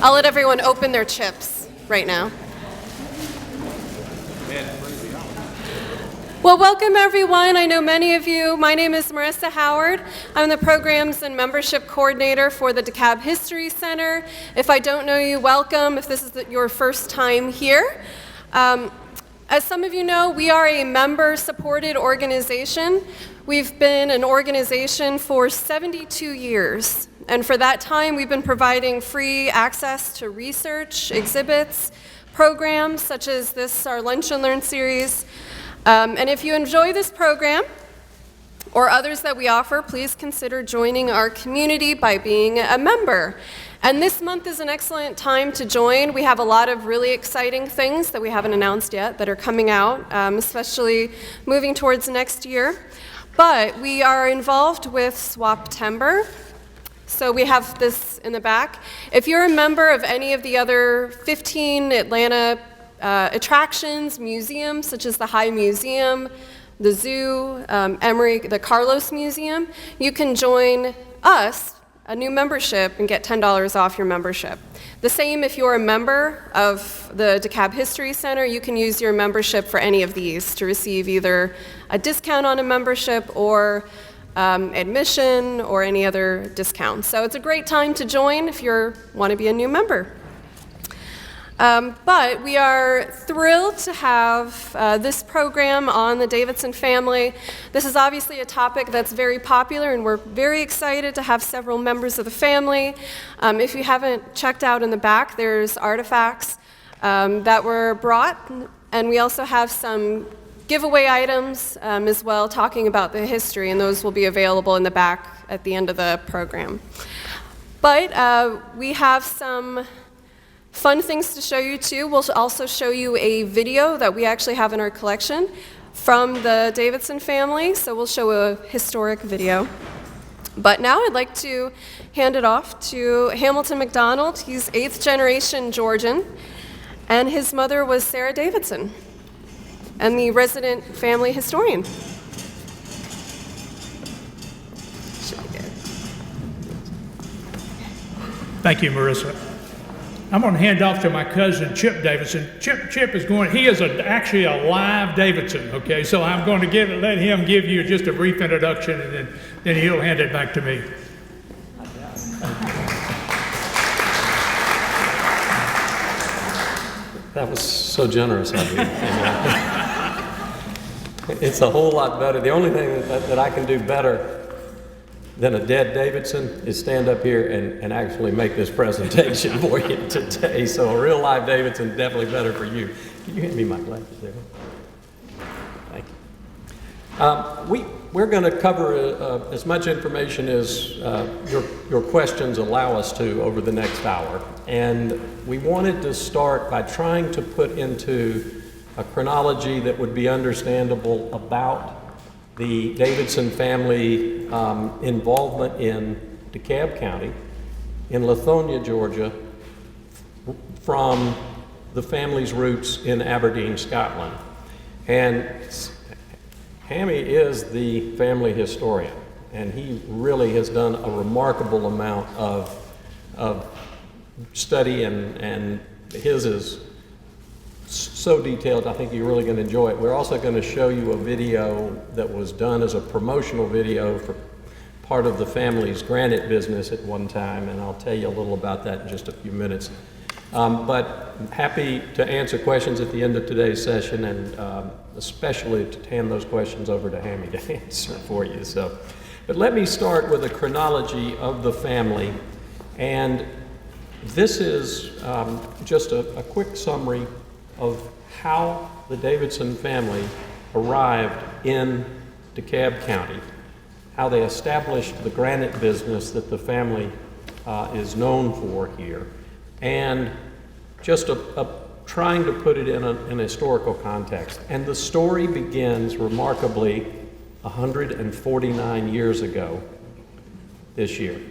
I'll let everyone open their chips right now. Well, welcome everyone. I know many of you. My name is Marissa Howard. I'm the Programs and Membership Coordinator for the DeKalb History Center. If I don't know you, welcome. If this is your first time here. As some of you know, we are a member-supported organization. We've been an organization for 72 years. And for that time, we've been providing free access to research, exhibits, programs such as this, our Lunch and Learn series. And if you enjoy this program or others that we offer, please consider joining our community by being a member. And this month is an excellent time to join. We have a lot of really exciting things that we haven't announced yet that are coming out, especially moving towards next year. But we are involved with Swaptember. So we have this in the back. If you're a member of any of the other 15 Atlanta attractions, museums, such as the High Museum, the Zoo, Emory, the Carlos Museum, you can join us, a new membership, and get $10 off your membership. The same if you're a member of the DeKalb History Center, you can use your membership for any of these to receive either a discount on a membership or admission or any other discount. So it's a great time to join if you want to be a new member. But we are thrilled to have this program on the Davidson family. This is obviously a topic that's very popular, and we're very excited to have several members of the family. If you haven't checked out in the back, there's artifacts that were brought, and we also have some giveaway items as well, talking about the history, and those will be available in the back at the end of the program. But we have some fun things to show you too. We'll also show you a video that we actually have in our collection from the Davidson family, so we'll show a historic video. But now I'd like to hand it off to Hamilton McDonald. He's 8th generation Georgian, and his mother was Sarah Davidson, and the resident family historian. Thank you, Marissa. I'm going to hand off to my cousin, Chip Davidson. Chip is going, he is actually a live Davidson, okay? So I'm going to let him give you just a brief introduction, and then he'll hand it back to me. That was so generous of you. It's a whole lot better. The only thing that I can do better than a dead Davidson is stand up here and actually make this presentation for you today. So a real live Davidson, definitely better for you. Can you hand me my glasses there? Thank you. We're going to cover as much information as your questions allow us to over the next hour. And we wanted to start by trying to put into a chronology that would be understandable about the Davidson family involvement in DeKalb County, in Lithonia, Georgia, from the family's roots in Aberdeen, Scotland. And Hammy is the family historian, and he really has done a remarkable amount of study, and his is so detailed. I think you're really going to enjoy it. We're also going to show you a video that was done as a promotional video for part of the family's granite business at one time, and I'll tell you a little about that in just a few minutes. But I'm happy to answer questions at the end of today's session, and especially to hand those questions over to Hammy to answer for you. But let me start with a chronology of the family, and this is just a quick summary of how the Davidson family arrived in DeKalb County, how they established the granite business that the family is known for here, and just trying to put it in an historical context. And the story begins remarkably 149 years ago this year.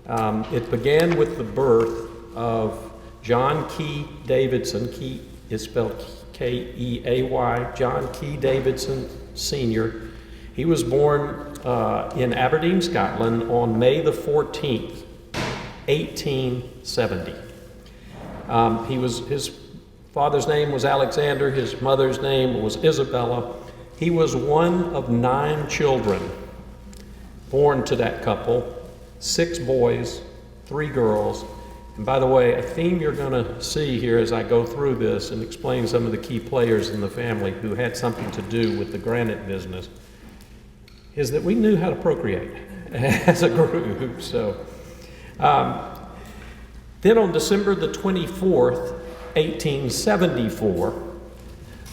It began with the birth of John Key Davidson. Key is spelled K-E-A-Y, John Key Davidson Sr. He was born in Aberdeen, Scotland on May the 14th, 1870. His father's name was Alexander, his mother's name was Isabella. He was one of 9 children born to that couple, 6 boys, 3 girls. And by the way, a theme you're going to see here as I go through this and explain some of the key players in the family who had something to do with the granite business is that we knew how to procreate as a group. So, then on December the 24th, 1874,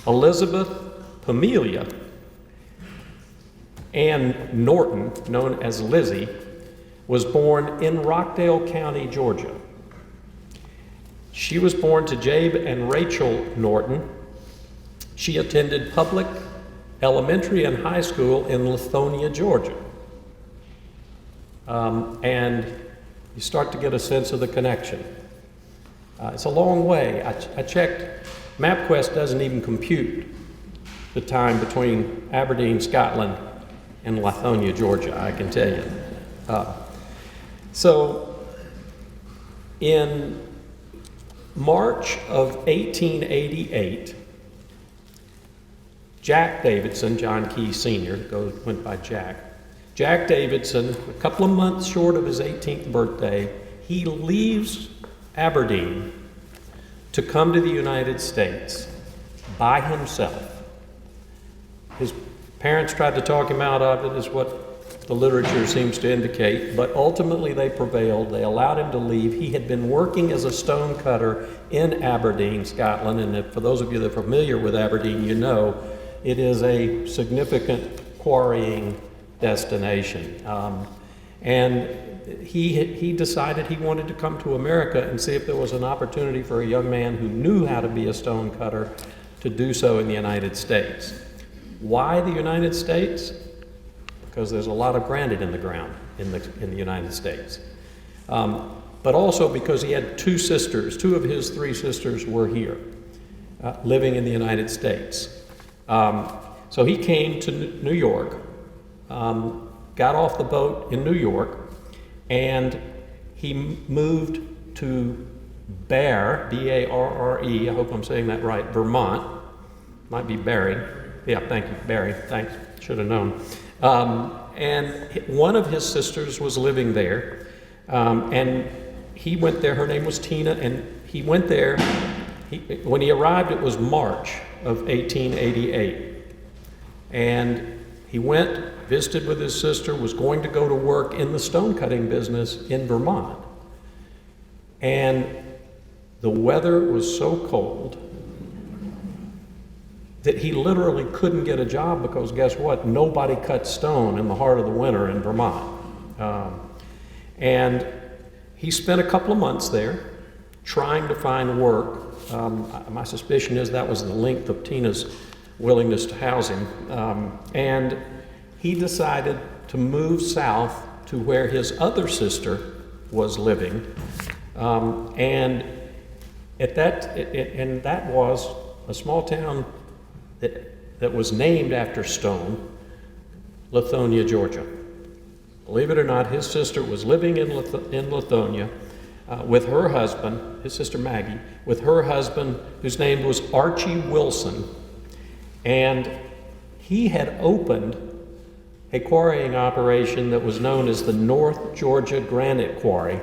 Elizabeth Pamelia Ann Norton, known as Lizzie, was born in Rockdale County, Georgia. She was born to Jabe and Rachel Norton. She attended public elementary and high school in Lithonia, Georgia. And you start to get a sense of the connection. It's a long way. I checked, MapQuest doesn't even compute the time between Aberdeen, Scotland, and Lithonia, Georgia, I can tell you. So in March of 1888, Jack Davidson, John Key Sr., went by Jack Davidson, a couple of months short of his 18th birthday, he leaves Aberdeen to come to the United States by himself. His parents tried to talk him out of it, is what the literature seems to indicate, but ultimately they prevailed. They allowed him to leave. He had been working as a stone cutter in Aberdeen, Scotland, and for those of you that are familiar with Aberdeen, you know it is a significant quarrying destination. And he decided he wanted to come to America and see if there was an opportunity for a young man who knew how to be a stone cutter to do so in the United States. Why the United States? Because there's a lot of granite in the ground in the United States. But also because he had 2 sisters. 2 of his 3 sisters were here, living in the United States. So he came to New York, got off the boat in New York, and he moved to Barre, B-A-R-R-E, I hope I'm saying that right, Vermont. Might be Barry. Yeah, thank you, Barry. Thanks, should have known. And one of his sisters was living there, and he went there. Her name was Tina, and he went there. When he arrived, it was March of 1888. And he went, visited with his sister, was going to go to work in the stone cutting business in Vermont. And the weather was so cold that he literally couldn't get a job because guess what? Nobody cut stone in the heart of the winter in Vermont. And he spent a couple of months there trying to find work. My suspicion is that was the length of Tina's willingness to house him. And he decided to move south to where his other sister was living. And that was a small town that was named after stone, Lithonia, Georgia. Believe it or not, his sister was living in Lithonia with her husband, his sister Maggie, with her husband, whose name was Archie Wilson. And he had opened a quarrying operation that was known as the North Georgia Granite Quarry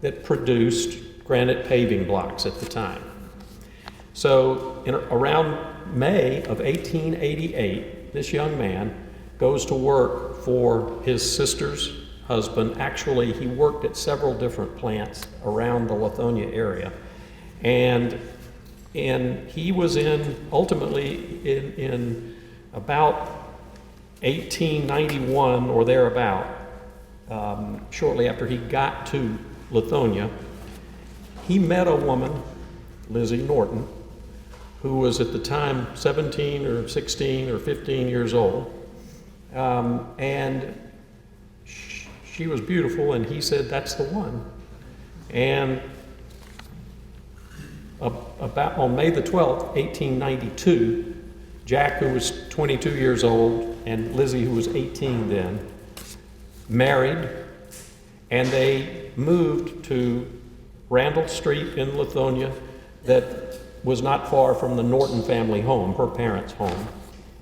that produced granite paving blocks at the time. So around May of 1888, this young man goes to work for his sister's husband. Actually, he worked at several different plants around the Lithonia area. And he was ultimately in about 1891 or thereabout, shortly after he got to Lithonia, he met a woman, Lizzie Norton, who was at the time 17 or 16 or 15 years old. And she was beautiful, and he said, that's the one. And about on May the 12th, 1892, Jack, who was 22 years old, and Lizzie, who was 18 then, married, and they moved to Randall Street in Lithonia that was not far from the Norton family home, her parents' home.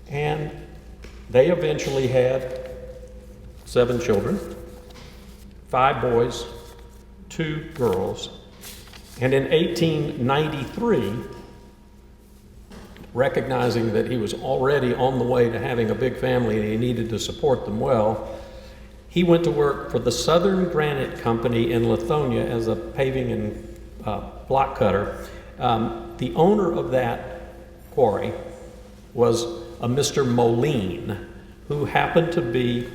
And they eventually had 7 children, 5 boys, 2 girls. And in 1893, recognizing that he was already on the way to having a big family and he needed to support them well, he went to work for the Southern Granite Company in Lithonia as a paving and block cutter. The owner of that quarry was a Mr. Moline, who happened to be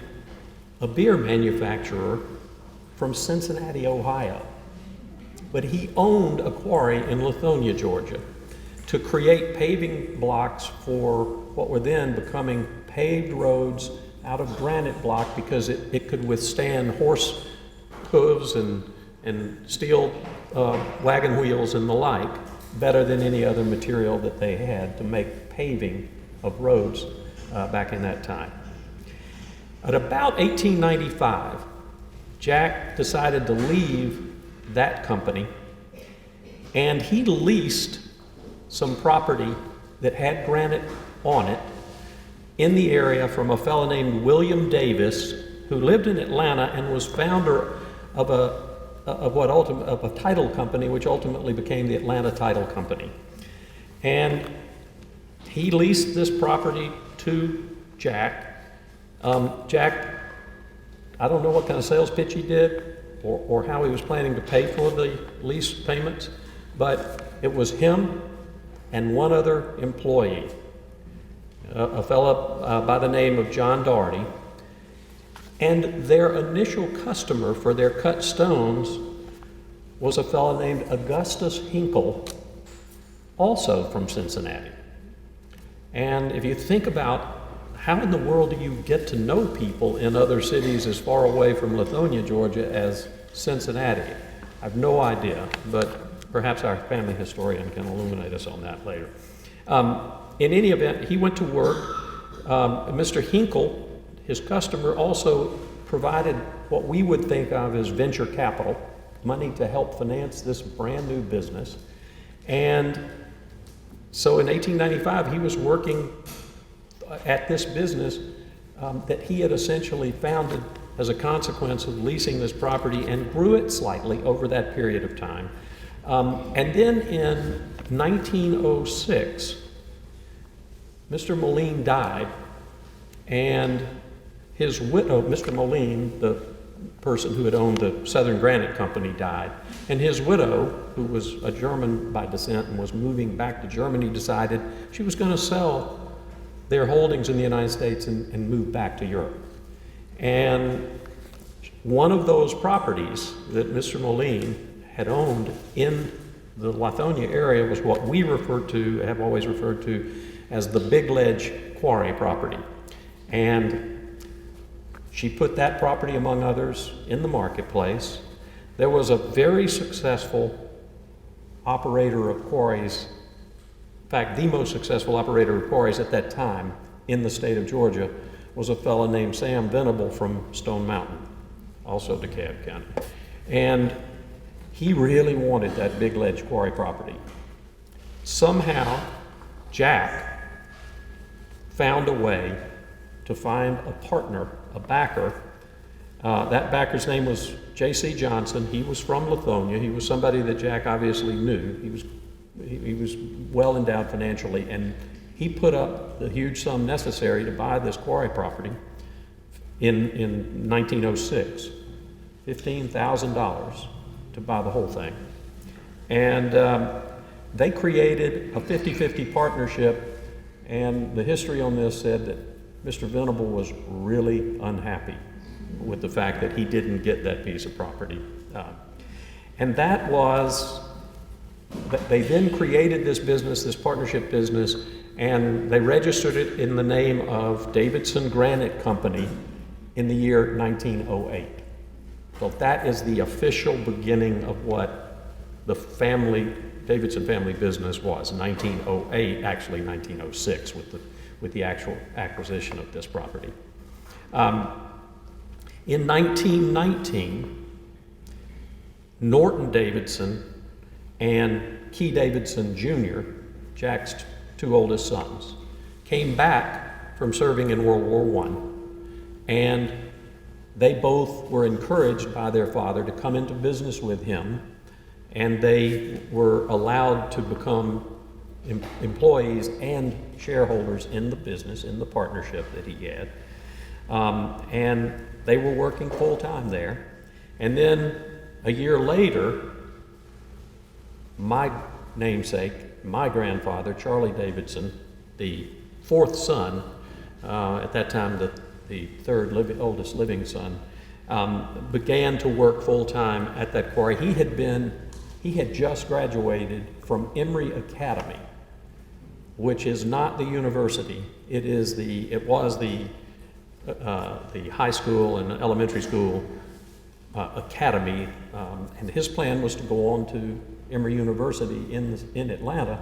a beer manufacturer from Cincinnati, Ohio. But he owned a quarry in Lithonia, Georgia, to create paving blocks for what were then becoming paved roads out of granite block because it could withstand horse hooves and steel wagon wheels and the like better than any other material that they had to make paving of roads back in that time. At about 1895, Jack decided to leave that company, and he leased some property that had granite on it in the area from a fellow named William Davis, who lived in Atlanta and was founder of a title company, which ultimately became the Atlanta Title Company. And he leased this property to Jack. Jack, I don't know what kind of sales pitch he did or how he was planning to pay for the lease payments, but it was him and one other employee, a fellow by the name of John Doherty. And their initial customer for their cut stones was a fellow named Augustus Hinkle, also from Cincinnati. And if you think about how in the world do you get to know people in other cities as far away from Lithonia, Georgia as Cincinnati? I have no idea, but perhaps our family historian can illuminate us on that later. In any event, he went to work. Mr. Hinkle, his customer, also provided what we would think of as venture capital, money to help finance this brand new business. And so in 1895, he was working at this business that he had essentially founded as a consequence of leasing this property, and grew it slightly over that period of time. And then in 1906, Mr. Moline died, and his widow, Mr. Moline, the person who had owned the Southern Granite Company, died, and his widow, who was a German by descent and was moving back to Germany, decided she was going to sell their holdings in the United States and move back to Europe. And one of those properties that Mr. Moline had owned in the Lithonia area was what we have always referred to as the Big Ledge Quarry property. And she put that property, among others, in the marketplace. There was a very successful operator of quarries, in fact, the most successful operator of quarries at that time in the state of Georgia was a fellow named Sam Venable from Stone Mountain, also DeKalb County. And he really wanted that Big Ledge Quarry property. Somehow, Jack found a way to find a partner, a backer. That backer's name was J.C. Johnson. He was from Lithonia. He was somebody that Jack obviously knew. He was well endowed financially, and he put up the huge sum necessary to buy this quarry property in 1906, $15,000 to buy the whole thing. And they created a 50-50 partnership, and the history on this said that Mr. Venable was really unhappy with the fact that he didn't get that piece of property. And that was, they then created this business, this partnership business, and they registered it in the name of Davidson Granite Company in the year 1908. So that is the official beginning of what the Davidson family business was, 1908, actually 1906 with the actual acquisition of this property. In 1919, Norton Davidson and Key Davidson Jr., Jack's two oldest sons, came back from serving in World War I, and they both were encouraged by their father to come into business with him, and they were allowed to become employees and shareholders in the business, in the partnership that he had. And they were working full time there. And then a year later, my namesake, my grandfather, Charlie Davidson, the fourth son, at that time the third oldest living son, began to work full time at that quarry. He had just graduated from Emory Academy, which is not the university. It was the high school and elementary school academy, and his plan was to go on to Emory University in Atlanta.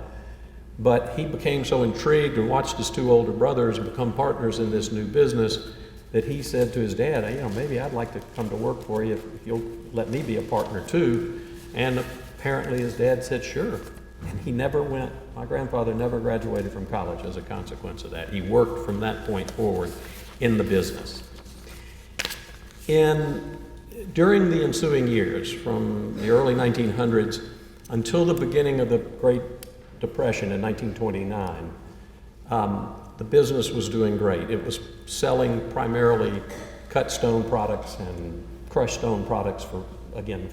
But he became so intrigued and watched his two older brothers become partners in this new business that he said to his dad, maybe I'd like to come to work for you if you'll let me be a partner too. And apparently his dad said, sure. And he never went, my grandfather never graduated from college as a consequence of that. He worked from that point forward in the business. During the ensuing years, from the early 1900s until the beginning of the Great Depression in 1929, the business was doing great. It was selling primarily cut stone products and crushed stone products for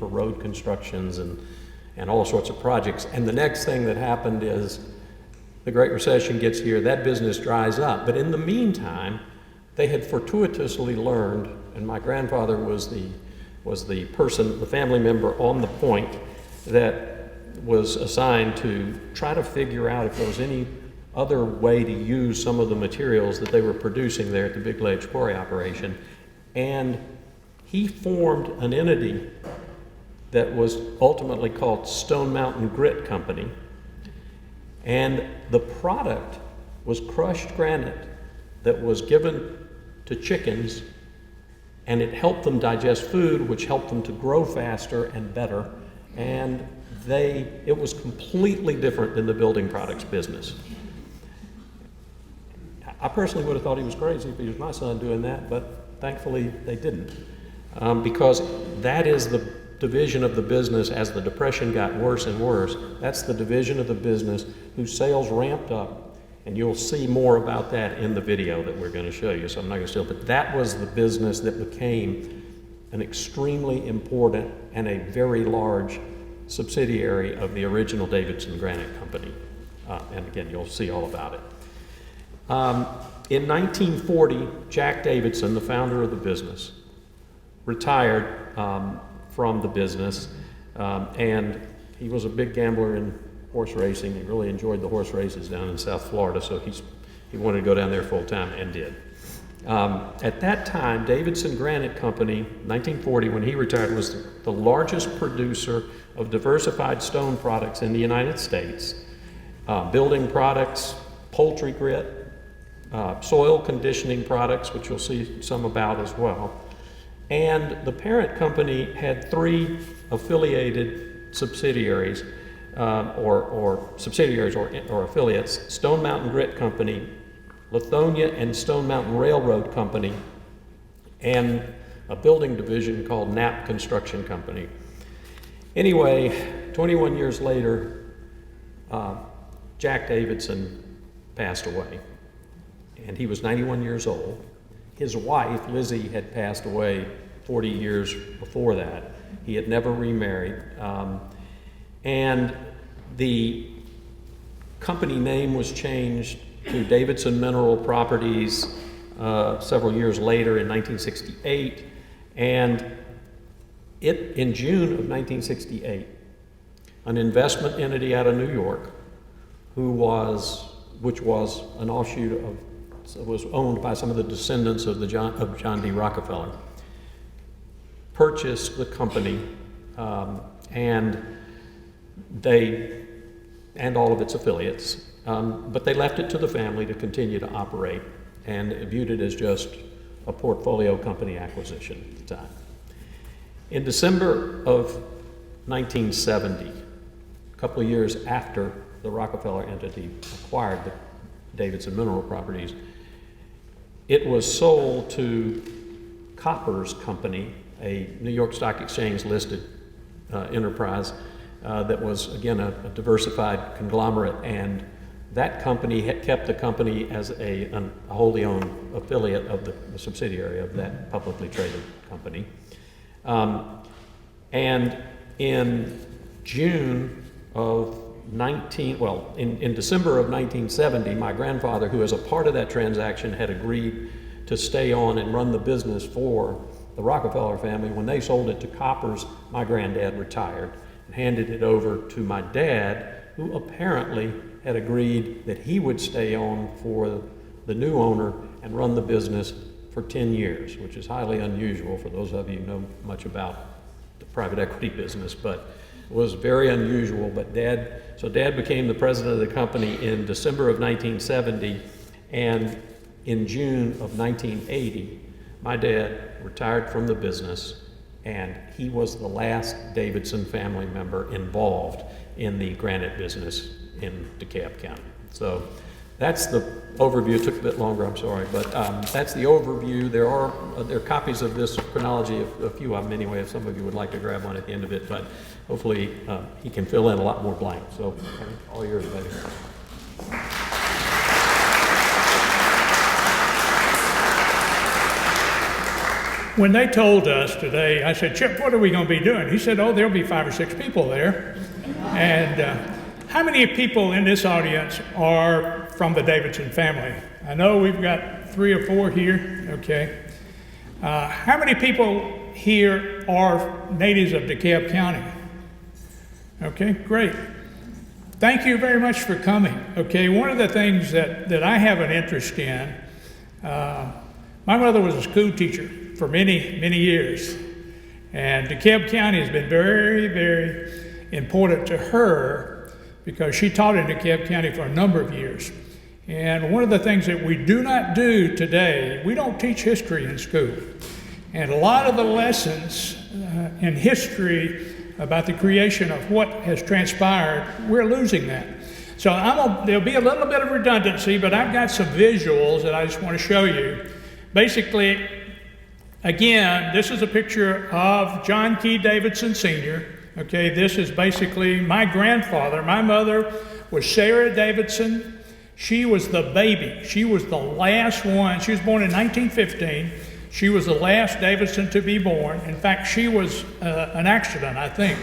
road constructions and all sorts of projects. And the next thing that happened is the Great Recession gets here, that business dries up. But in the meantime, they had fortuitously learned, and my grandfather was the person, the family member on the point that was assigned to try to figure out if there was any other way to use some of the materials that they were producing there at the Big Ledge Quarry operation. And he formed an entity that was ultimately called Stone Mountain Grit Company. And the product was crushed granite that was given to chickens, and it helped them digest food, which helped them to grow faster and better. And it was completely different than the building products business. I personally would have thought he was crazy if he was my son doing that, but thankfully they didn't. Because that is the division of the business as the Depression got worse and worse. That's the division of the business whose sales ramped up, and you'll see more about that in the video that we're going to show you, so I'm not going to steal, but that was the business that became an extremely important and a very large subsidiary of the original Davidson Granite Company. And again, you'll see all about it. In 1940, Jack Davidson, the founder of the business, retired from the business, and he was a big gambler in horse racing. He really enjoyed the horse races down in South Florida, so he wanted to go down there full time and did. At that time, Davidson Granite Company, 1940, when he retired, was the largest producer of diversified stone products in the United States. Building products, poultry grit, soil conditioning products, which you'll see some about as well. And the parent company had three affiliated subsidiaries, or affiliates: Stone Mountain Grit Company, Lithonia and Stone Mountain Railroad Company, and a building division called Knapp Construction Company. Anyway, 21 years later, Jack Davidson passed away, and he was 91 years old. His wife, Lizzie, had passed away 40 years before that. He had never remarried. And the company name was changed to Davidson Mineral Properties several years later in 1968. And in June of 1968, an investment entity out of New York, which was an offshoot was owned by some of the descendants of John D. Rockefeller, purchased the company, and all of its affiliates, but they left it to the family to continue to operate and viewed it as just a portfolio company acquisition at the time. In December of 1970, a couple of years after the Rockefeller entity acquired the Davidson mineral properties, it was sold to Koppers Company, a New York Stock Exchange listed enterprise that was, again, a diversified conglomerate, and that company had kept the company as a wholly owned affiliate of the subsidiary of that publicly traded company. And in June of in December of 1970, my grandfather, who as a part of that transaction had agreed to stay on and run the business for the Rockefeller family, when they sold it to Koppers, my granddad retired and handed it over to my dad, who apparently had agreed that he would stay on for the new owner and run the business for 10 years, which is highly unusual for those of you who know much about the private equity business, but it was very unusual. But Dad became the president of the company in December of 1970, and in June of 1980, my dad retired from the business, and he was the last Davidson family member involved in the granite business in DeKalb County. So that's the overview. It took a bit longer, I'm sorry, but that's the overview. There are copies of this chronology, a few of them anyway, if some of you would like to grab one at the end of it, but hopefully he can fill in a lot more blanks. So all yours, buddy. When they told us today, I said, Chip, what are we going to be doing? He said, oh, there'll be 5 or 6 people there. And how many people in this audience are from the Davidson family? I know we've got 3 or 4 here, okay. How many people here are natives of DeKalb County? Okay, great. Thank you very much for coming. Okay, one of the things that I have an interest in, my mother was a school teacher for many, many years. And DeKalb County has been very, very important to her because she taught in DeKalb County for a number of years. And one of the things that we do not do today, we don't teach history in school. And a lot of the lessons in history about the creation of what has transpired, we're losing that. So there'll be a little bit of redundancy, but I've got some visuals that I just want to show you. Basically, again, this is a picture of John Key Davidson Sr. Okay, this is basically my grandfather. My mother was Sarah Davidson. She was the baby. She was the last one. She was born in 1915. She was the last Davidson to be born. In fact, she was an accident, I think.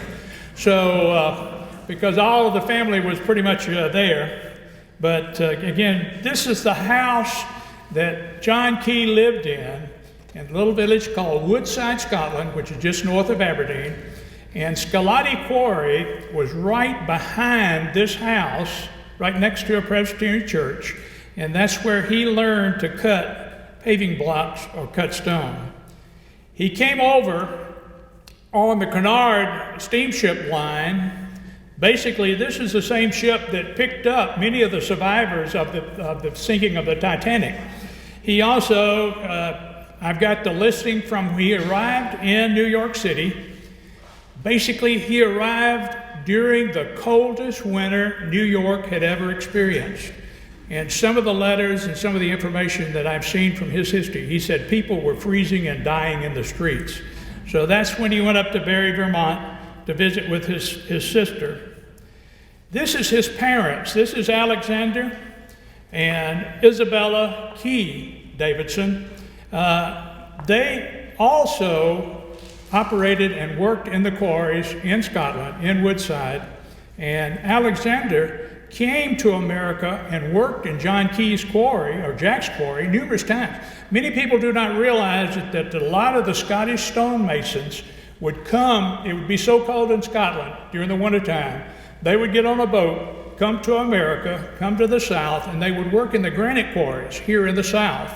So, because all of the family was pretty much there. But again, this is the house that John Key lived in a little village called Woodside, Scotland, which is just north of Aberdeen. And Skelati Quarry was right behind this house, right next to a Presbyterian church. And that's where he learned to cut paving blocks or cut stone. He came over on the Cunard steamship line. Basically, this is the same ship that picked up many of the survivors of the sinking of the Titanic. He also, I've got the listing from when he arrived in New York City. Basically, he arrived during the coldest winter New York had ever experienced. And some of the letters and some of the information that I've seen from his history, he said people were freezing and dying in the streets. So that's when he went up to Barry, Vermont to visit with his sister. This is his parents. This is Alexander and Isabella Key Davidson. They also operated and worked in the quarries in Scotland, in Woodside. And Alexander came to America and worked in John Key's quarry, or Jack's quarry, numerous times. Many people do not realize that a lot of the Scottish stonemasons would come, it would be so cold in Scotland during the wintertime, they would get on a boat, come to America, come to the South, and they would work in the granite quarries here in the South.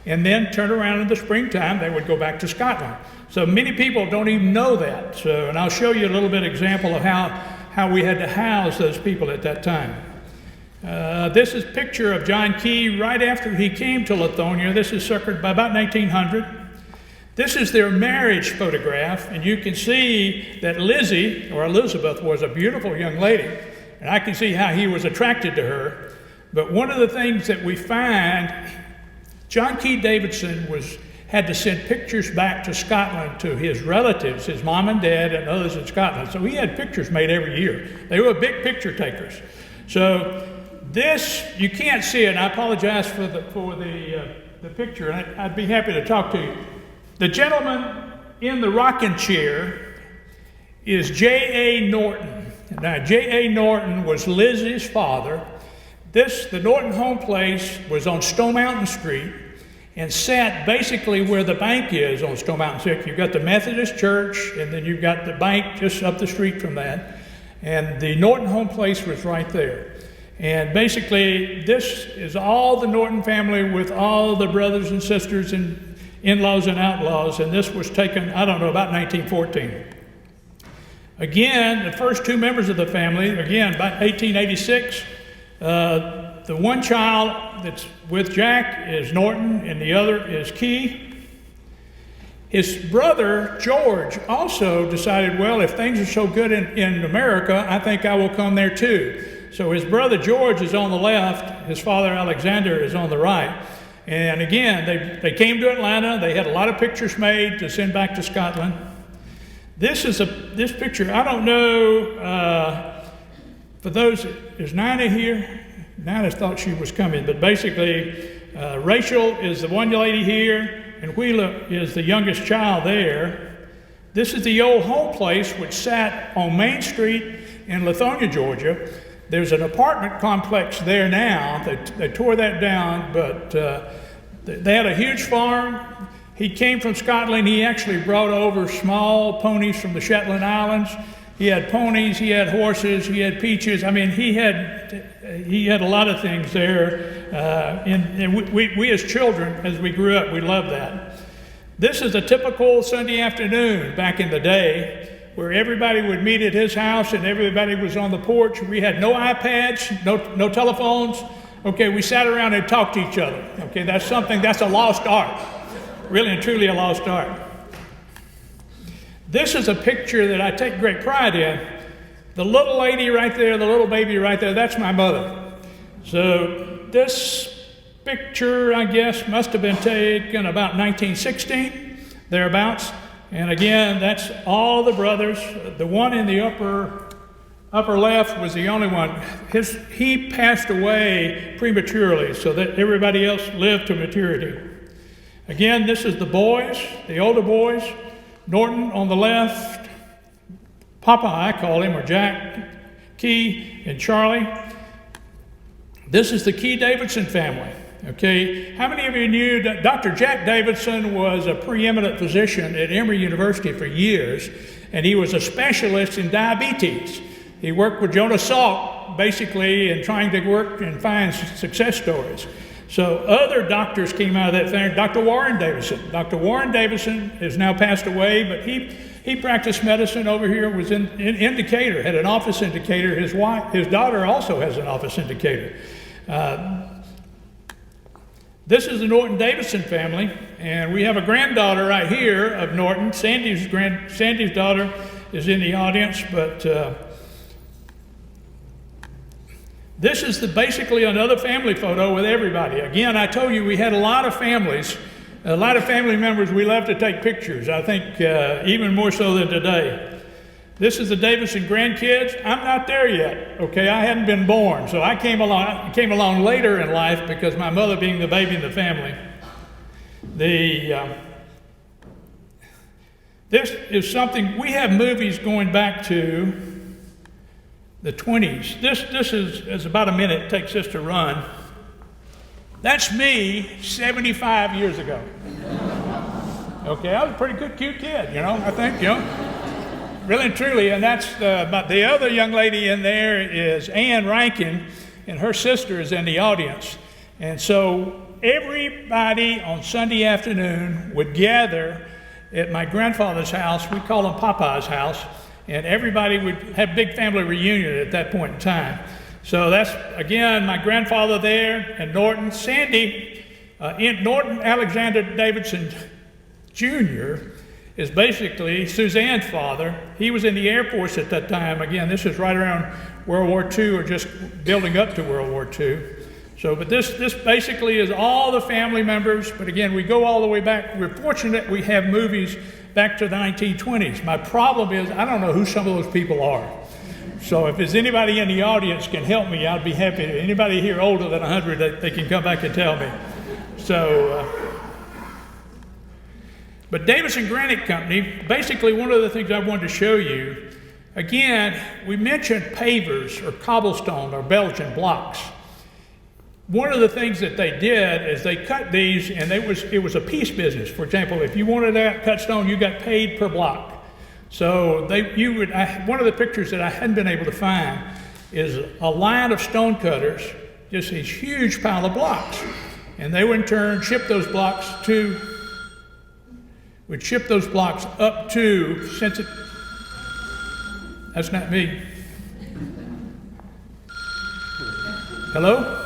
And then turn around in the springtime, they would go back to Scotland. So many people don't even know that. So, and I'll show you a little bit example of how we had to house those people at that time. This is a picture of John Key right after he came to Lithonia. This is circa by about 1900. This is their marriage photograph, and you can see that Lizzie, or Elizabeth, was a beautiful young lady, and I can see how he was attracted to her. But one of the things that we find, John Key Davidson had to send pictures back to Scotland to his relatives, his mom and dad and others in Scotland. So he had pictures made every year. They were big picture takers. So this, you can't see it. I apologize for the picture. I'd be happy to talk to you. The gentleman in the rocking chair is J.A. Norton. Now, J.A. Norton was Lizzie's father. The Norton home place was on Stone Mountain Street and sat basically where the bank is on Stone Mountain Street. You've got the Methodist Church, and then you've got the bank just up the street from that. And the Norton home place was right there. And basically, this is all the Norton family with all the brothers and sisters and in-laws and outlaws. And this was taken, I don't know, about 1914. Again, the first two members of the family, again, about 1886, the one child that's with Jack is Norton, and the other is Key. His brother, George, also decided, well, if things are so good in America, I think I will come there too. So his brother, George, is on the left. His father, Alexander, is on the right. And again, they came to Atlanta. They had a lot of pictures made to send back to Scotland. This picture, I don't know, for those, is Nina here? Nina thought she was coming, but basically, Rachel is the one lady here, and Wheeler is the youngest child there. This is the old home place which sat on Main Street in Lithonia, Georgia. There's an apartment complex there now. They tore that down, but they had a huge farm. He came from Scotland. He actually brought over small ponies from the Shetland Islands. He had ponies, he had horses, he had peaches. I mean, he had a lot of things there. And we as children, as we grew up, we loved that. This is a typical Sunday afternoon back in the day where everybody would meet at his house and everybody was on the porch. We had no iPads, no telephones. Okay, we sat around and talked to each other. Okay, that's a lost art. Really and truly a lost art. This is a picture that I take great pride in. The little lady right there, the little baby right there, that's my mother. So this picture, I guess, must have been taken about 1916, thereabouts. And again, that's all the brothers. The one in the upper left was the only one. He passed away prematurely so that everybody else lived to maturity. Again, this is the boys, the older boys. Norton on the left, Papa, I call him, or Jack, Key, and Charlie. This is the Key Davidson family. Okay, how many of you knew that Dr. Jack Davidson was a preeminent physician at Emory University for years, and he was a specialist in diabetes. He worked with Jonas Salk, basically, in trying to work and find success stories. So other doctors came out of that thing. Dr. Warren Davidson. Dr. Warren Davidson has now passed away, but he practiced medicine over here, was in Decatur, had an office in Decatur. His daughter also has an office in Decatur. This is the Norton Davidson family, and we have a granddaughter right here of Norton. Sandy's daughter is in the audience, but this is basically another family photo with everybody. Again, I told you we had a lot of families, a lot of family members. We love to take pictures, I think even more so than today. This is the Davidson grandkids. I'm not there yet, okay? I hadn't been born, so I came along later in life because my mother being the baby in the family. This is something, we have movies going back to the 20s. This is about a minute it takes this to run. That's me 75 years ago. Okay, I was a pretty good, cute kid, I think, Really and truly, and that's the other young lady in there is Ann Rankin, and her sister is in the audience. And so everybody on Sunday afternoon would gather at my grandfather's house. We call him Papa's house. And everybody would have big family reunion at that point in time. So that's, again, my grandfather there, and Norton. Sandy, Norton Alexander Davidson Jr. is basically Suzanne's father. He was in the Air Force at that time. Again, this is right around World War II, or just building up to World War II. So, but this basically is all the family members. But again, we go all the way back. We're fortunate we have movies back to the 1920s. My problem is I don't know who some of those people are. So if there's anybody in the audience can help me, I'd be happy. Anybody here older than 100, they can come back and tell me. So, but Davidson Granite Company, basically one of the things I wanted to show you, again, we mentioned pavers or cobblestone or Belgian blocks. One of the things that they did is they cut these, and it was a piece business. For example, if you wanted that cut stone, you got paid per block. So one of the pictures that I hadn't been able to find is a line of stone cutters, just this huge pile of blocks. And they would in turn ship those blocks up to, that's not me. Hello?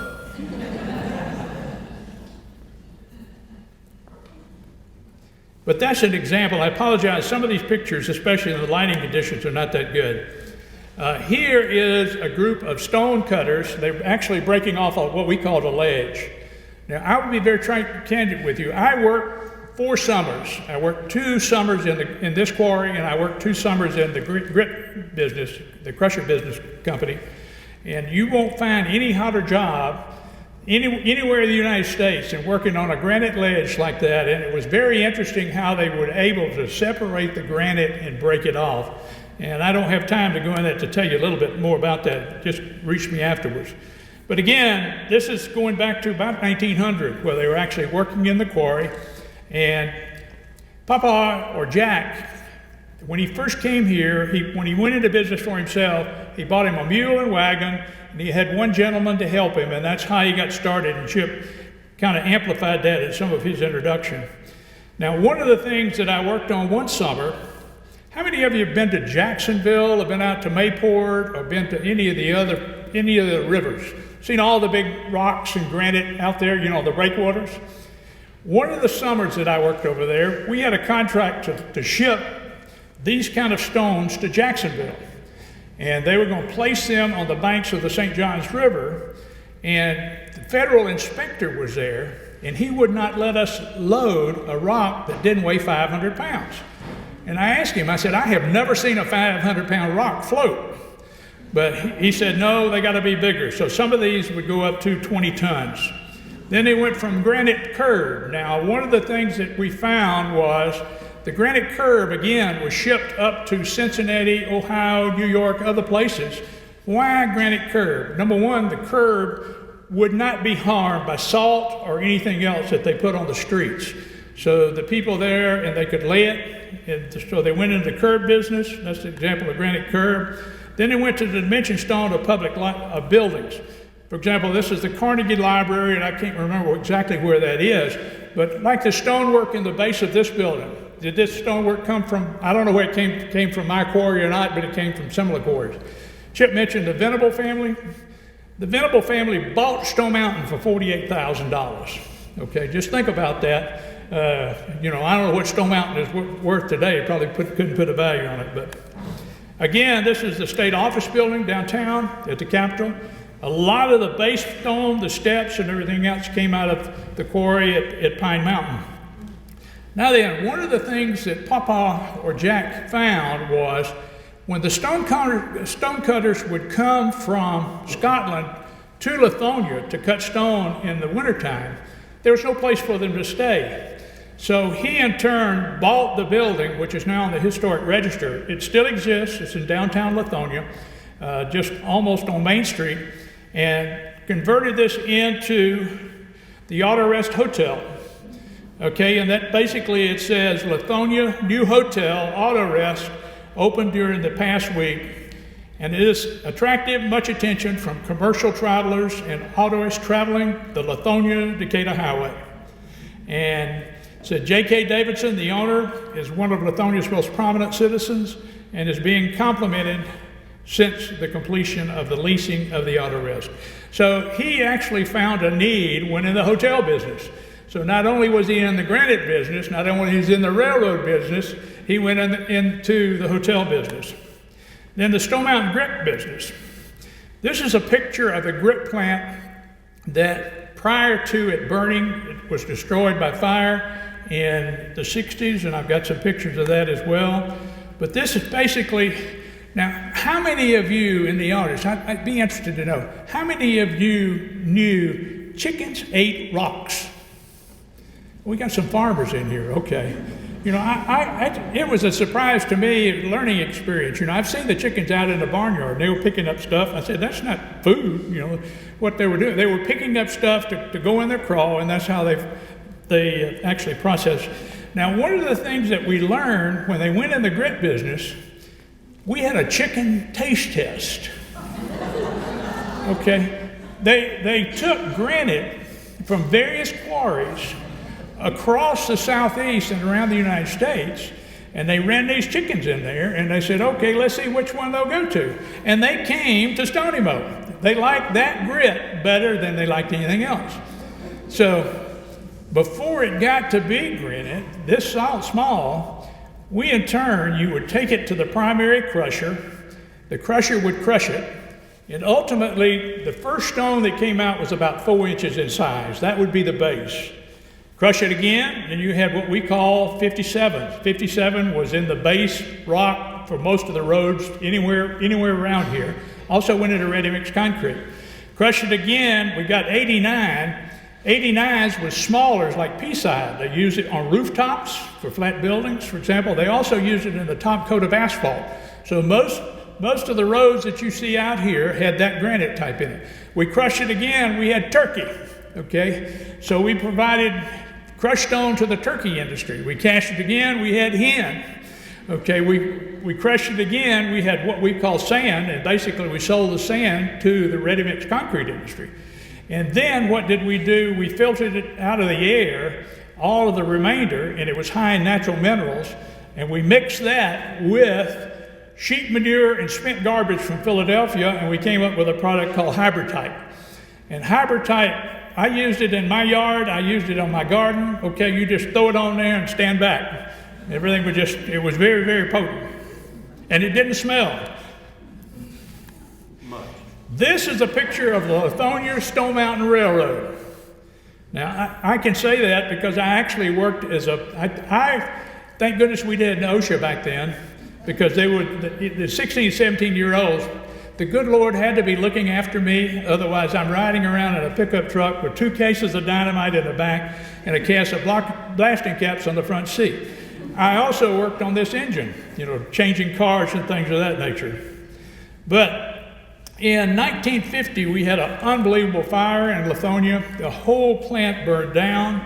But that's an example. I apologize. Some of these pictures, especially in the lighting conditions, are not that good. Here is a group of stone cutters. They're actually breaking off of what we call a ledge. Now, I will be very candid with you. I worked 4 summers. I worked 2 summers in this quarry, and I worked 2 summers in the grit business, the crusher business company. And you won't find any hotter job anywhere in the United States and working on a granite ledge like that. And it was very interesting how they were able to separate the granite and break it off. And I don't have time to go in that to tell you a little bit more about that. Just reach me afterwards. But again, this is going back to about 1900, where they were actually working in the quarry. And Papa, or Jack, when he first came here, when he went into business for himself, he bought him a mule and wagon, and he had one gentleman to help him, and that's how he got started. And Chip kind of amplified that in some of his introduction. Now, one of the things that I worked on one summer, how many of you have been to Jacksonville, or been out to Mayport, or been to any of the rivers? Seen all the big rocks and granite out there, the breakwaters? One of the summers that I worked over there, we had a contract to ship these kind of stones to Jacksonville. And they were going to place them on the banks of the St. Johns River. And the federal inspector was there, and he would not let us load a rock that didn't weigh 500 pounds. And I asked him, I said, I have never seen a 500-pound rock float. But he said, no, they got to be bigger. So some of these would go up to 20 tons. Then they went from granite curb. Now, one of the things that we found was the granite curb, again, was shipped up to Cincinnati, Ohio, New York, other places. Why granite curb? Number one, the curb would not be harmed by salt or anything else that they put on the streets. So the people there, and they could lay it, and so they went into the curb business. That's the example of granite curb. Then they went to the dimension stone of public buildings. For example, this is the Carnegie Library, and I can't remember exactly where that is, but like the stonework in the base of this building. Did this stonework come from, I don't know where it came from my quarry or not, but it came from similar quarries. Chip mentioned the Venable family. The Venable family bought Stone Mountain for $48,000. Okay, just think about that. I don't know what Stone Mountain is worth today. Probably couldn't put a value on it. But again, this is the state office building downtown at the Capitol. A lot of the base stone, the steps, and everything else came out of the quarry at Pine Mountain. Now then, one of the things that Papa or Jack found was when the stone cutters would come from Scotland to Lithonia to cut stone in the wintertime, there was no place for them to stay. So he in turn bought the building, which is now on the historic register. It still exists. It's in downtown Lithonia, just almost on Main Street, and converted this into the Auto Rest Hotel. Okay, and that basically it says Lithonia New Hotel Auto Rest opened during the past week, and it is attractive much attention from commercial travelers and autoists traveling the Lithonia-Decatur Highway. And said J.K. Davidson, the owner, is one of Lithonia's most prominent citizens and is being complimented since the completion of the leasing of the auto rest. So he actually found a need when in the hotel business. So not only was he in the granite business, not only was he in the railroad business, he went into the hotel business. Then the Stone Mountain grit business. This is a picture of a grit plant that prior to it burning, it was destroyed by fire in the 60s, and I've got some pictures of that as well. But this is basically, now how many of you in the audience, I'd be interested to know, how many of you knew chickens ate rocks? We got some farmers in here, okay. You know, it was a surprise to me, a learning experience. You know, I've seen the chickens out in the barnyard, they were picking up stuff. I said, that's not food, you know, what they were doing. They were picking up stuff to go in their crawl, and that's how they actually process. Now, one of the things that we learned when they went in the grit business, we had a chicken taste test. Okay, they took granite from various quarries across the southeast and around the United States, and they ran these chickens in there, and they said, okay, let's see which one they'll go to. And they came to Stony Moe. They liked that grit better than they liked anything else. So before it got to be granite, this small, we in turn, you would take it to the primary crusher. The crusher would crush it, and ultimately the first stone that came out was about 4 inches in size. That would be the base. Crush it again, and you had what we call 57. 57 was in the base rock for most of the roads anywhere around here. Also went into ready-mix concrete. Crush it again, we got 89. 89s was smaller, like pea-side. They used it on rooftops for flat buildings, for example. They also used it in the top coat of asphalt. So most of the roads that you see out here had that granite type in it. We crushed it again, we had turkey, okay? So we provided crushed stone to the turkey industry. We cashed it again, we had hen. Okay, we crushed it again, we had what we call sand, and basically we sold the sand to the ready-mix concrete industry. And then what did we do? We filtered it out of the air, all of the remainder, and it was high in natural minerals, and we mixed that with sheep manure and spent garbage from Philadelphia, and we came up with a product called Hybridite. And Hybridite, I used it in my yard, I used it on my garden. Okay, you just throw it on there and stand back. Everything was it was very, very potent. And it didn't smell. This is a picture of the Lithonia Stone Mountain Railroad. Now, I can say that because I actually worked as thank goodness we did OSHA back then, because they would, the 16, 17-year-olds, the good Lord had to be looking after me, otherwise I'm riding around in a pickup truck with 2 cases of dynamite in the back and a case of blasting caps on the front seat. I also worked on this engine, you know, changing cars and things of that nature. But in 1950, we had an unbelievable fire in Lithonia. The whole plant burned down,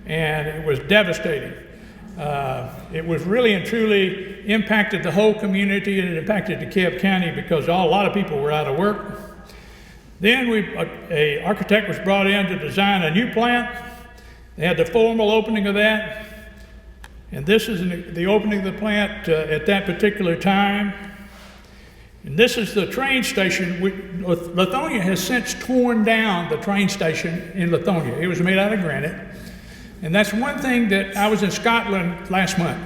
and it was devastating. It was really and truly impacted the whole community, and it impacted DeKalb County because a lot of people were out of work. Then an architect was brought in to design a new plant. They had the formal opening of that, and this is the opening of the plant at that particular time. And this is the train station. Lithonia has since torn down the train station in Lithonia. It was made out of granite. And that's one thing that I was in Scotland last month.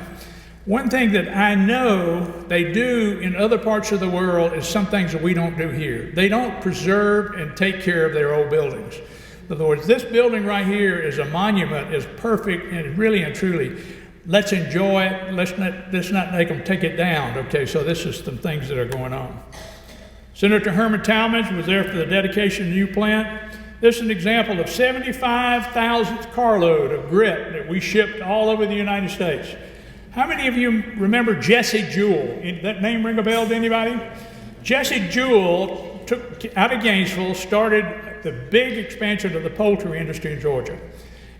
One thing that I know they do in other parts of the world is some things that we don't do here. They don't preserve and take care of their old buildings. In other words, this building right here is a monument, is perfect, and really and truly, let's enjoy it. Let's not make them take it down. Okay, so this is some things that are going on. Senator Herman Talmadge was there for the dedication of the new plant. This is an example of 75,000th carload of grit that we shipped all over the United States. How many of you remember Jesse Jewell? That name ring a bell to anybody? Jesse Jewell took out of Gainesville, started the big expansion of the poultry industry in Georgia.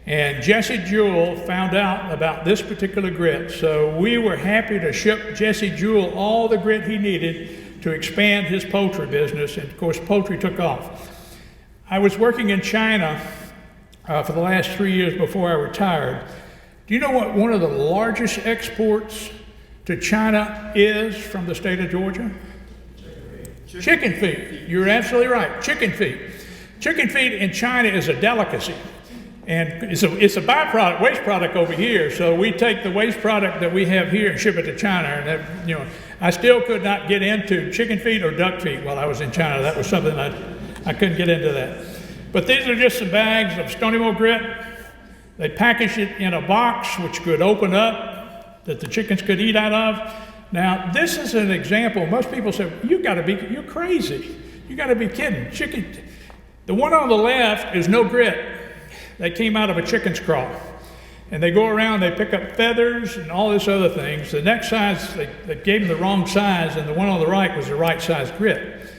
And Jesse Jewell found out about this particular grit, so we were happy to ship Jesse Jewell all the grit he needed to expand his poultry business, and of course poultry took off. I was working in China for the last 3 years before I retired. Do you know what one of the largest exports to China is from the state of Georgia? Chicken feet. You're absolutely right, chicken feet. Chicken feet in China is a delicacy. And it's a byproduct, waste product over here. So we take the waste product that we have here and ship it to China. And that, you know, I still could not get into chicken feet or duck feet while I was in China. That was something I couldn't get into that. But these are just some bags of stony mold grit. They packaged it in a box which could open up that the chickens could eat out of. Now, this is an example. Most people say, you're crazy. You got to be kidding. The one on the left is no grit. They came out of a chicken's craw. And they go around, they pick up feathers and all this other things. The next size, they gave them the wrong size, and the one on the right was the right size grit.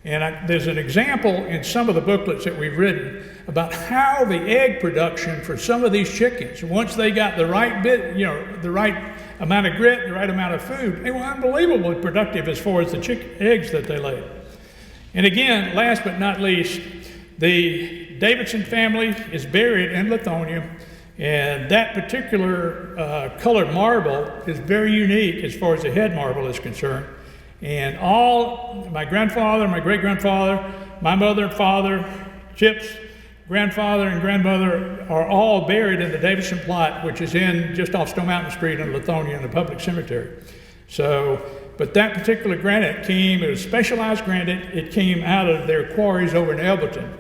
And there's an example in some of the booklets that we've written about how the egg production for some of these chickens, once they got the right bit, you know, the right amount of grit, the right amount of food, they were unbelievably productive as far as the eggs that they laid. And again, last but not least, the Davidson family is buried in Lithonia, and that particular colored marble is very unique as far as the head marble is concerned. And all my grandfather, my great-grandfather, my mother and father, Chip's grandfather and grandmother are all buried in the Davidson plot, which is in just off Stone Mountain Street in Lithonia in the public cemetery. So, but that particular granite it was specialized granite. It came out of their quarries over in Elberton.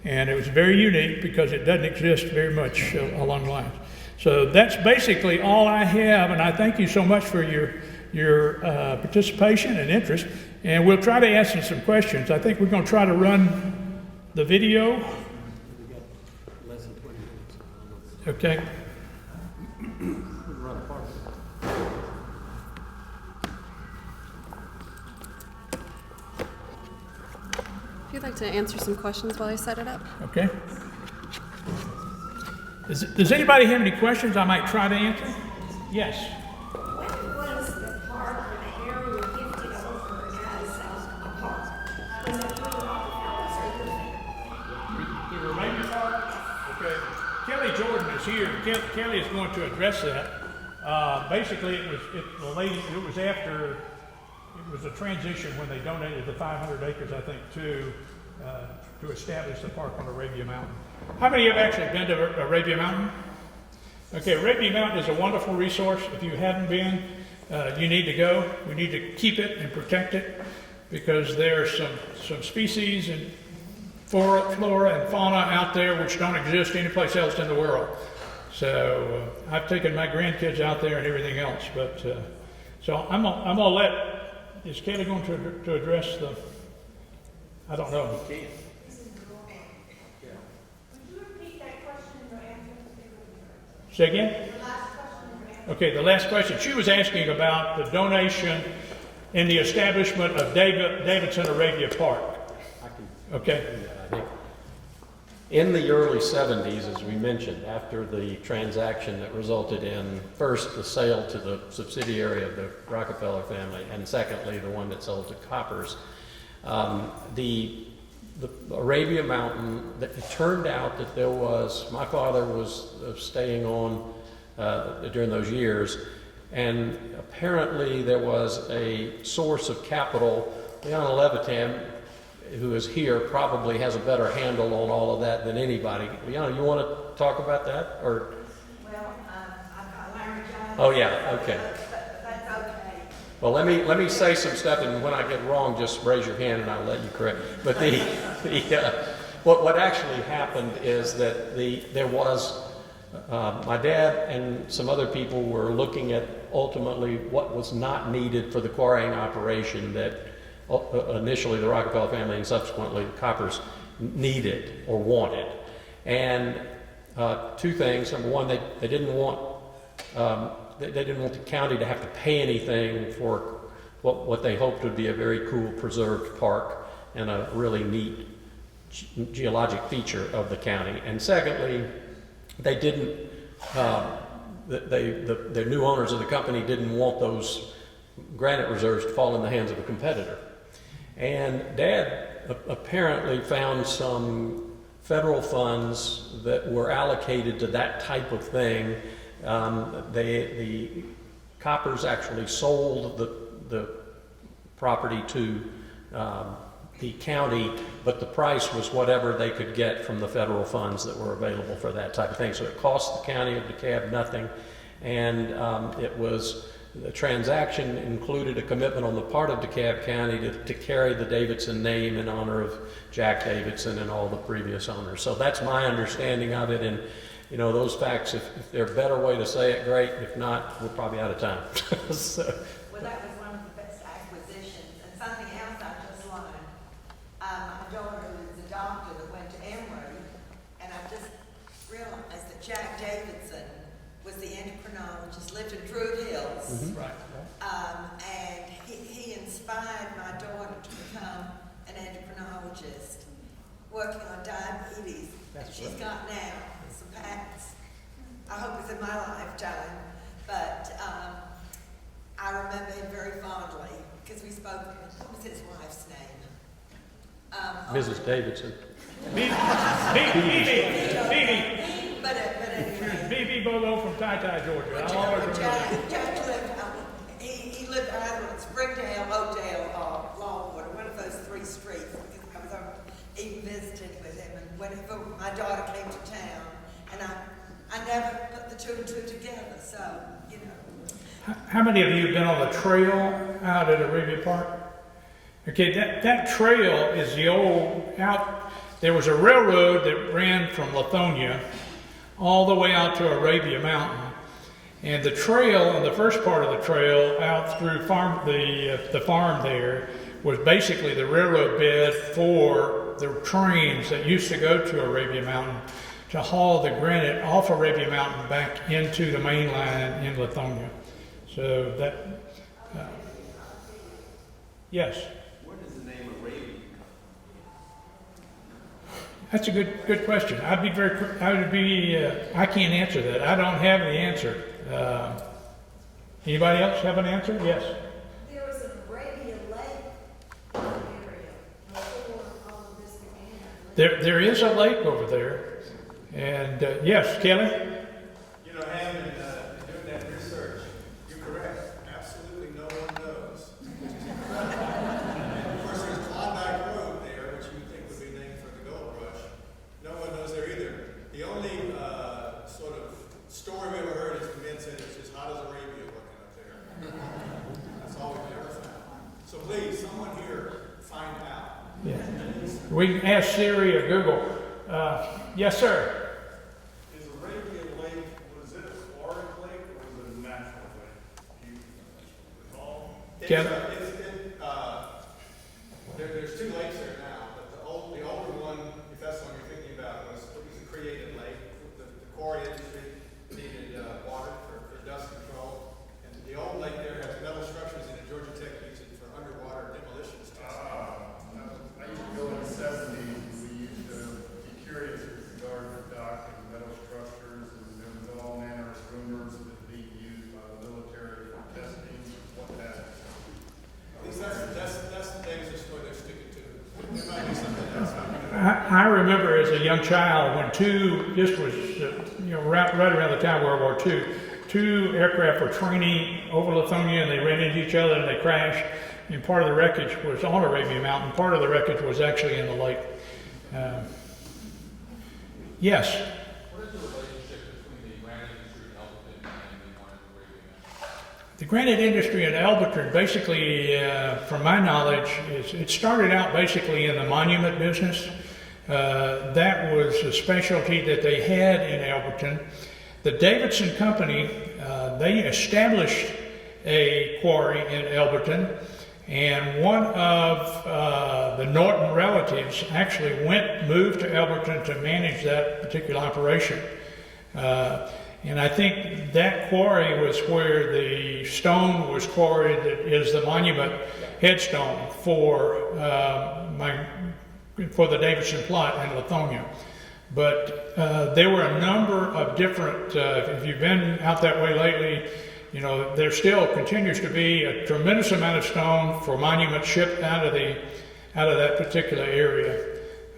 And it was very unique because it doesn't exist very much along the lines. So that's basically all I have, and I thank you so much for your participation and interest. And we'll try to answer some questions. I think we're going to try to run the video. We got less than 20 minutes. Okay. Run apart. If you'd like to answer some questions while I set it up. Okay. Does anybody have any questions I might try to answer? Yes. When was the park or the area gifted over as a park? Was it through the Rockefellers or your family? The Arabia Park? Okay. Kelly Jordan is here. Kelly is going to address that. Basically, it was a transition when they donated the 500 acres, I think, to establish the park on Arabia Mountain. How many have actually been to Arabia Mountain? Okay, Arabia Mountain is a wonderful resource. If you haven't been, you need to go. We need to keep it and protect it because there are some species and flora and fauna out there which don't exist anyplace else in the world. So I've taken my grandkids out there and everything else. But so I'm gonna let. Is Kayla going to address the? I don't know. Would you repeat that question or answer? Say again? Okay, the last question. She was asking about the donation and the establishment of Davidson-Arabia Park. Okay. I think in the early 70s, as we mentioned, after the transaction that resulted in first the sale to the subsidiary of the Rockefeller family, and secondly the one that sold to Koppers, the Arabia Mountain, it turned out that there was, my father was staying on during those years, and apparently there was a source of capital. Leon Levitan, who is here, probably has a better handle on all of that than anybody. Leon, you want to talk about that? Or? Well, I've got laryngitis. Oh yeah, okay. But that's okay. Well, let me say some stuff, and when I get wrong, just raise your hand and I'll let you correct. But what actually happened is that there was my dad and some other people were looking at ultimately what was not needed for the quarrying operation that initially the Rockefeller family and subsequently the Koppers needed or wanted. And two things. Number one, they didn't want the county to have to pay anything for what they hoped would be a very cool preserved park and a really neat geologic feature of the county. And secondly, they didn't, the new owners of the company didn't want those granite reserves to fall in the hands of a competitor. And Dad apparently found some federal funds that were allocated to that type of thing. The Koppers actually sold the property to the county, but the price was whatever they could get from the federal funds that were available for that type of thing. So it cost the county of DeKalb nothing, and the transaction included a commitment on the part of DeKalb County to carry the Davidson name in honor of Jack Davidson and all the previous owners. So that's my understanding of it, and you know, those facts, if there's a better way to say it, great. If not, we're probably out of time. So. Well, that was one of the best acquisitions. And something else I just learned, my daughter is a doctor that went to Emory, and I just realized that Jack Davidson was the endocrinologist, lived in Druid Hills. Mm-hmm. Right. And he inspired my daughter to become an endocrinologist, working on diabetes. That's and she's right. got now some patents. I hope it's in my lifetime, but I remember him very fondly because we spoke. What was his wife's name? Mrs. Davidson. Bibi. But anyway. Bibi Bolo from Ty, Georgia. I'll always remember that. Jack lived, he lived either in Springdale, Oakdale, or Longwood, one of those three streets, because I was even visited with him, and whenever my daughter came to town, and I never put the two and two together, so, you know. How many of you have been on the trail out at Arabia Park? Okay, that trail is the old there was a railroad that ran from Lithonia all the way out to Arabia Mountain. And the trail, and the first part of the trail out through the farm there, was basically the railroad bed for the trains that used to go to Arabia Mountain to haul the granite off Arabia Mountain back into the main line in Lithonia. So that, yes. Where does the name Arabia come That's a good question. I can't answer that. I don't have the answer. Anybody else have an answer? Yes. There was an Arabia Lake area before all of this began. There is a lake over there. And yes, Kelly? You know, having doing that research, you're correct. Absolutely no one knows. Of course, there's Klondike Road there, which you would think would be named for the gold rush. No one knows there either. The only sort of story we ever heard is the men said it's just hot as Arabia looking up there. That's all we've ever found. So please, someone here find out. Yeah. We can ask Siri or Google. Yes, sir. Is Arabia Lake, was it a quarry lake or was it a natural lake? Do you recall? Kevin? There's two lakes there now, but the older one, if that's the one you're thinking about, was a created lake. The quarry industry needed water for dust control. And the old lake there has metal structures in it. Georgia Tech used it for underwater demolitions testing. I used to go in the 70s, we used to be curious with regard to dock and metal structures, and there was all manner of rumors of it being used by the military for testing, what have you. At least that's the Davidson story they're sticking to. There might be something else. I remember as a young child when this was right around the time of World War II, two aircraft were training over Lithonia and they ran into each other and they crashed. And part of the wreckage was on Arabia Mountain. Part of the wreckage was actually in the lake. Yes. What is the relationship between the granite industry in Elberton and the one in Arabia Mountain? The granite industry in Elberton, basically, from my knowledge, it started out basically in the monument business. That was a specialty that they had in Elberton. The Davidson Company, they established a quarry in Elberton, and one of the Norton relatives actually moved to Elberton to manage that particular operation. And I think that quarry was where the stone was quarried that is the monument headstone for the Davidson plot in Lithonia. But there were a number of different, if you've been out that way lately, you know, there still continues to be a tremendous amount of stone for monuments shipped out of that particular area.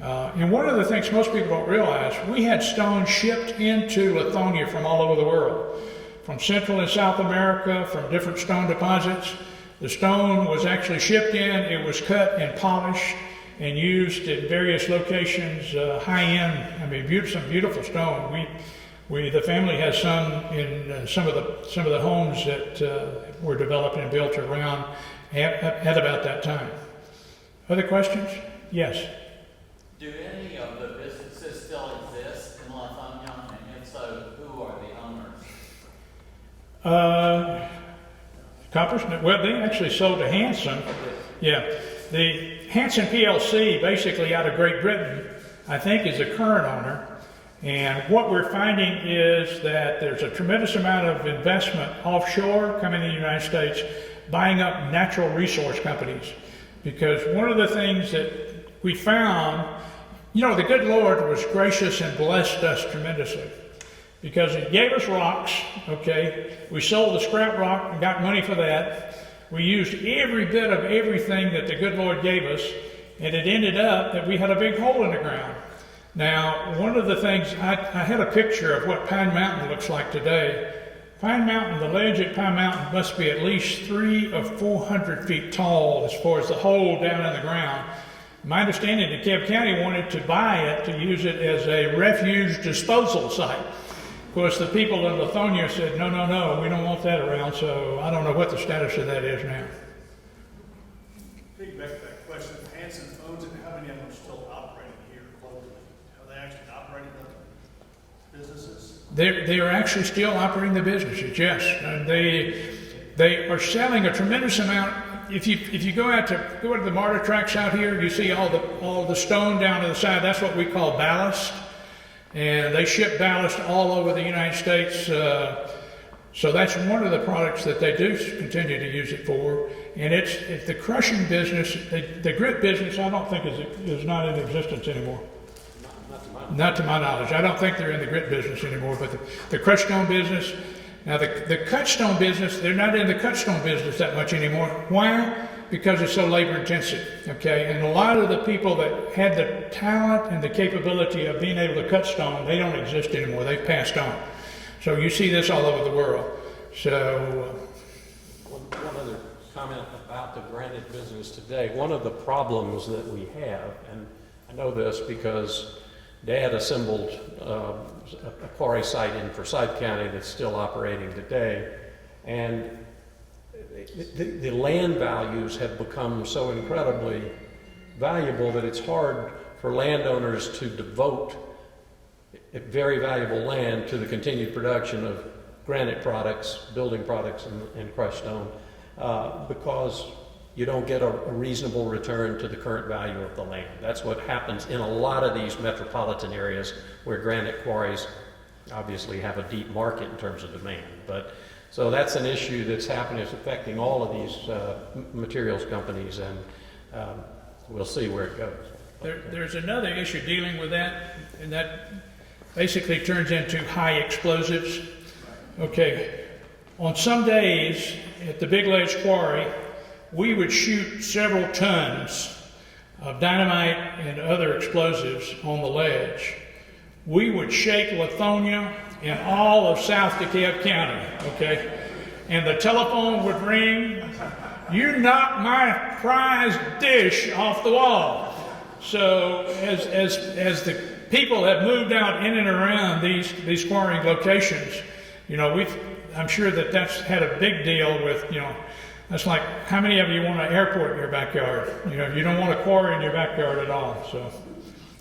And one of the things most people don't realize, we had stone shipped into Lithonia from all over the world, from Central and South America, from different stone deposits. The stone was actually shipped in, it was cut and polished, and used in various locations, high-end, I mean, some beautiful stone. The family has some in some of the homes that were developed and built around at about that time. Other questions? Yes. Do any of the businesses still exist in Lithonia? And if so, who are the owners? Accomplishment, well, they actually sold to Hanson. Yeah. The Hanson PLC, basically out of Great Britain, I think is the current owner. And what we're finding is that there's a tremendous amount of investment offshore coming to the United States, buying up natural resource companies. Because one of the things that we found, the good Lord was gracious and blessed us tremendously. Because He gave us rocks, okay? We sold the scrap rock and got money for that. We used every bit of everything that the good Lord gave us, and it ended up that we had a big hole in the ground. Now, one of the things, I had a picture of what Pine Mountain looks like today. Pine Mountain, the ledge at Pine Mountain must be at least 300 or 400 feet tall as far as the hole down in the ground. My understanding, DeKalb County wanted to buy it to use it as a refuge disposal site. Of course, the people in Lithonia said, no, we don't want that around, so I don't know what the status of that is now. Piggyback to that question, if Hanson owns it, how many of them are still operating here locally? Are they actually operating the businesses? They are actually still operating the businesses, yes. And they are selling a tremendous amount. If you go to the MARTA tracks out here, you see all the stone down to the side. That's what we call ballast. And they ship ballast all over the United States. So that's one of the products that they do continue to use it for. And it's the crushing business, the grit business, I don't think is not in existence anymore. Not to my knowledge. I don't think they're in the grit business anymore. But the crushed stone business, now the cut stone business, they're not in the cut stone business that much anymore. Why? Because it's so labor intensive, okay? And a lot of the people that had the talent and the capability of being able to cut stone, they don't exist anymore. They've passed on. So you see this all over the world. So one other comment about the granite business today. One of the problems that we have, and I know this because Dad assembled a quarry site in Forsyth County that's still operating today, and the land values have become so incredibly valuable that it's hard for landowners to devote very valuable land to the continued production of granite products, building products, and crushed stone, because you don't get a reasonable return to the current value of the land. That's what happens in a lot of these metropolitan areas where granite quarries obviously have a deep market in terms of demand. So that's an issue that's happening. It's affecting all of these materials companies, and we'll see where it goes. there's another issue dealing with that, and that basically turns into high explosives. Okay, on some days at the Big Ledge Quarry, we would shoot several tons of dynamite and other explosives on the ledge. We would shake Lithonia and all of South DeKalb County, okay? And the telephone would ring, "You knocked my prize dish off the wall." So as the people have moved out in and around these quarrying locations, I'm sure that's had a big deal with, that's like, how many of you want an airport in your backyard? You don't want a quarry in your backyard at all. So,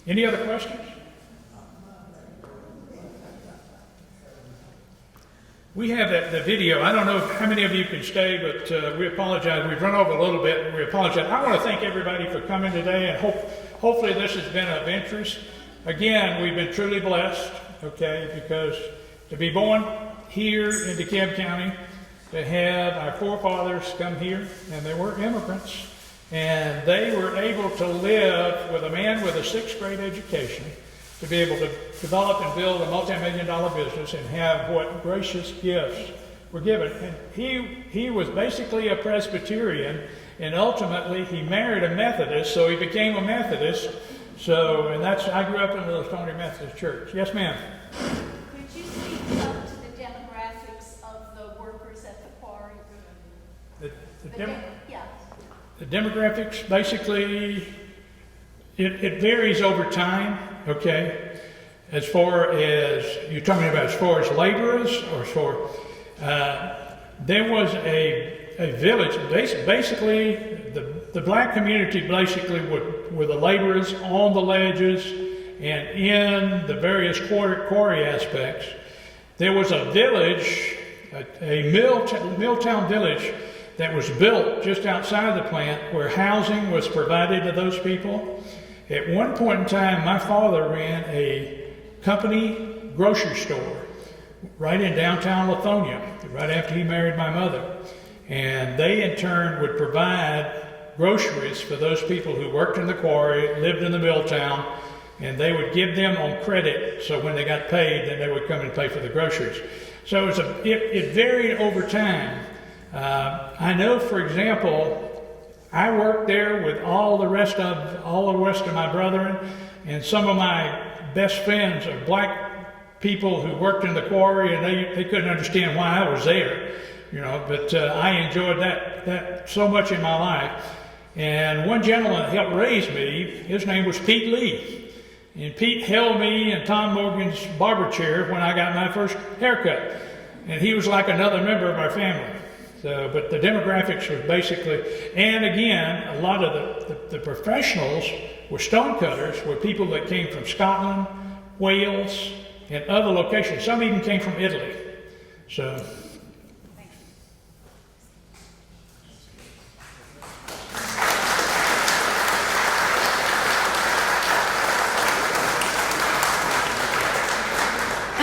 any other questions? We have the video. I don't know how many of you can stay, but we apologize. We've run over a little bit. We apologize. I want to thank everybody for coming today, and hopefully this has been of interest. Again, we've been truly blessed, okay, because to be born here in DeKalb County, to have our forefathers come here, and they were immigrants, and they were able to live with a man with a 6th grade education, to be able to develop and build a multi-million-dollar business and have what gracious gifts were given. And he was basically a Presbyterian, and ultimately he married a Methodist, so he became a Methodist. I grew up in the Lithonia Methodist Church. Yes, ma'am. Could you speak up to the demographics of the workers at the quarry? The demographics, basically, It varies over time, okay? As far as, you're talking about as far as laborers or for, there was a village, basically the black community basically were the laborers on the ledges and in the various quarry aspects. There was a village, a mill town village that was built just outside the plant where housing was provided to those people. At one point in time, my father ran a company grocery store right in downtown Lithonia, right after he married my mother. And they in turn would provide groceries for those people who worked in the quarry, lived in the mill town, and they would give them on credit, so when they got paid, then they would come and pay for the groceries. So it varied over time. I know, for example, I worked there with all the rest of my brethren, and some of my best friends are black people who worked in the quarry, and they couldn't understand why I was there, but I enjoyed that so much in my life. And one gentleman that helped raise me, his name was Pete Lee. And Pete held me in Tom Morgan's barber chair when I got my first haircut. And he was like another member of our family. So, but the demographics were basically, and again, a lot of the professionals were stonecutters, were people that came from Scotland, Wales, and other locations. Some even came from Italy. So.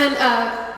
And